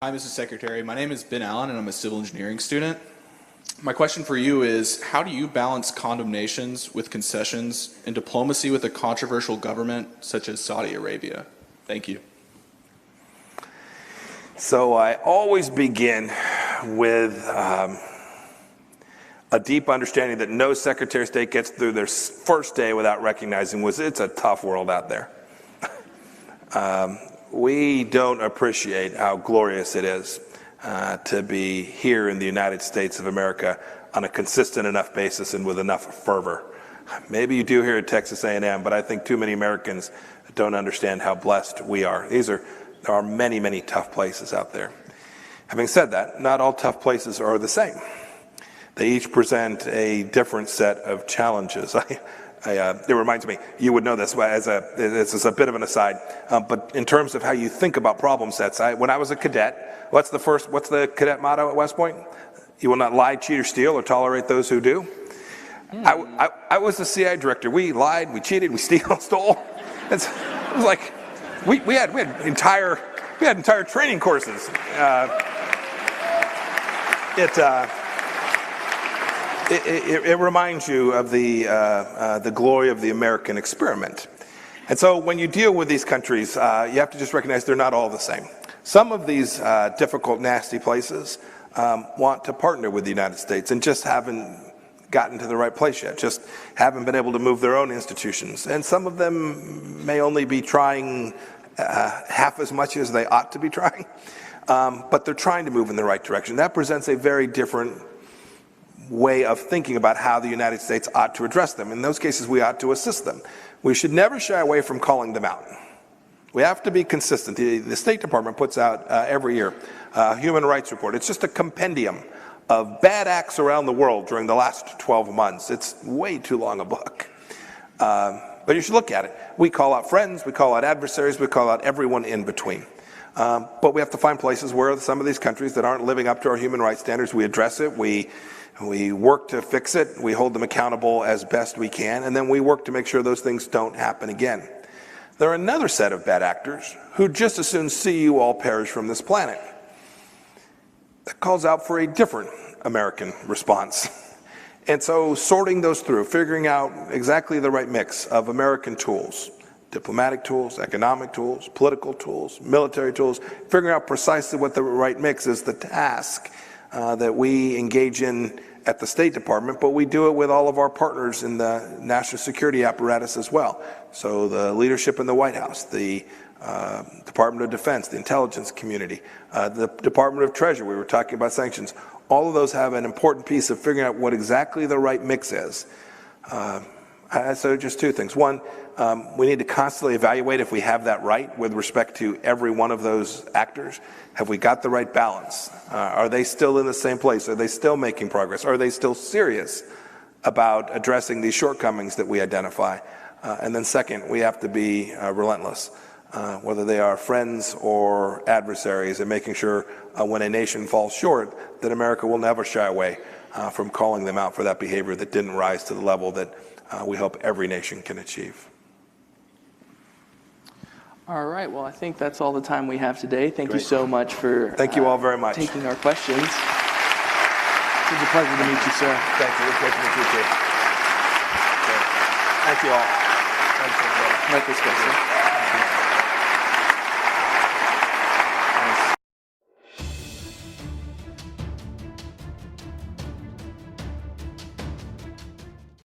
Hi, Mrs. Secretary. My name is Ben Allen, and I'm a civil engineering student. My question for you is, how do you balance condemnations with concessions and diplomacy with a controversial government such as Saudi Arabia? Thank you. So I always begin with a deep understanding that no Secretary of State gets through their first day without recognizing it's a tough world out there. We don't appreciate how glorious it is to be here in the United States of America on a consistent enough basis and with enough fervor. Maybe you do here at Texas A&M, but I think too many Americans don't understand how blessed we are. There are many, many tough places out there. Having said that, not all tough places are the same. They each present a different set of challenges. It reminds me, you would know this this is a bit of an aside, but in terms of how you think about problem sets, when I was a cadet, what's the cadet motto at West Point? You will not lie, cheat, or steal, or tolerate those who do. I was the C.I.A. director. We lied, we cheated, we stole. It was like we had entire training courses. It reminds you of the glory of the American experiment. And so when you deal with these countries, you have to just recognize they're not all the same. Some of these difficult, nasty places want to partner with the United States and just haven't gotten to the right place yet, just haven't been able to move their own institutions. And some of them may only be trying half as much as they ought to be trying, but they're trying to move in the right direction. That presents a very different way of thinking about how the United States ought to address them. In those cases, we ought to assist them. We should never shy away from calling them out. We have to be consistent. The State Department puts out every year a human rights report. It's just a compendium of bad acts around the world during the last 12 months. It's way too long a book. But you should look at it. We call out friends, we call out adversaries, we call out everyone in between. But we have to find places where some of these countries that aren't living up to our human rights standards, we address it, we work to fix it, we hold them accountable as best we can, and then we work to make sure those things don't happen again. There are another set of bad actors who just as soon see you all perish from this planet. That calls out for a different American response. And so sorting those through, figuring out exactly the right mix of American tools, diplomatic tools, economic tools, political tools, military tools, figuring out precisely what the right mix is the task that we engage in at the State Department, but we do it with all of our partners in the national security apparatus as well. So the leadership in the White House, the Department of Defense, the intelligence community, the Department of Treasury, we were talking about sanctions. All of those have an important piece of figuring out what exactly the right mix is. So just two things. One, we need to constantly evaluate if we have that right with respect to every one of those actors. Have we got the right balance? Are they still in the same place? Are they still making progress? Are they still serious about addressing these shortcomings that we identify? And then second, we have to be relentless, whether they are friends or adversaries, and making sure when a nation falls short that America will never shy away from calling them out for that behavior that didn't rise to the level that we hope every nation can achieve. All right, well, I think that's all the time we have today. Thank Great. you so much for Thank you all very much. taking our questions. It was a pleasure to meet you, sir. Thank you. It's great to meet you too. Thank you all. Thanks, everybody. Merry Christmas, sir.